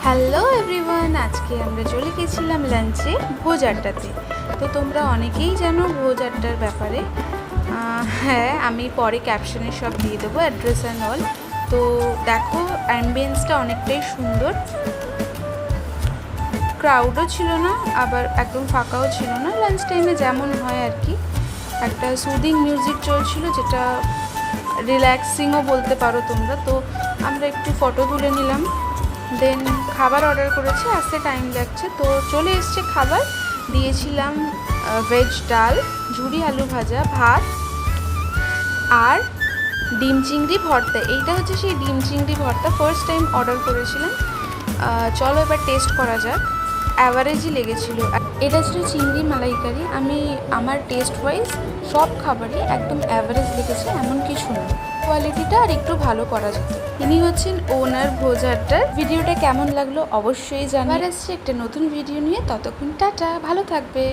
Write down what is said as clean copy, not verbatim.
Hello everyone, আজকে আমরা চলে গেছিলাম লাঞ্চে ভোজ আড্ডাতে। তো তোমরা অনেকেই জানো ভোজ আড্ডার ব্যাপারে। হ্যাঁ, আমি পরে ক্যাপশনে সব দিয়ে দেবো, অ্যাড্রেস অ্যান্ড অল। তো দেখো, অ্যাম্বিয়েন্সটা অনেকটাই সুন্দর, ক্রাউডও ছিল না, আবার একদম ফাঁকাও ছিল না। লাঞ্চ টাইমে যেমন হয় আর কি, একটা সুদিং মিউজিক চলছিল, যেটা রিল্যাক্সিংও বলতে পারো তোমরা। তো আমরা একটু ফটো তুলে নিলাম, দেন খাবার অর্ডার করেছি, আসতে টাইম লাগছে। তো চলে এসছে খাবার, দিয়েছিলাম ভেজ ডাল, ঝুরি আলু ভাজা, ভাত আর ডিম চিংড়ি ভর্তা। এইটা হচ্ছে সেই ডিম চিংড়ি ভর্তা, ফার্স্ট টাইম অর্ডার করেছিলাম। চলো এবার টেস্ট করা যাক। অ্যাভারেজই লেগেছিল। এটা ছিল চিংড়ি মালাইকারি। আমার টেস্ট ওয়াইজ সব খাবারই একদম অ্যাভারেজ লেগেছে, এমন কিছু না। কোয়ালিটিটা আর একটু ভালো করা যেত। ইনি হচ্ছেন ওনার ভোজ আড্ডার। ভিডিওটা কেমন লাগলো অবশ্যই জানাবেন। আবার আসছে একটা নতুন ভিডিও নিয়ে, ততক্ষণ টাটা, ভালো থাকবে।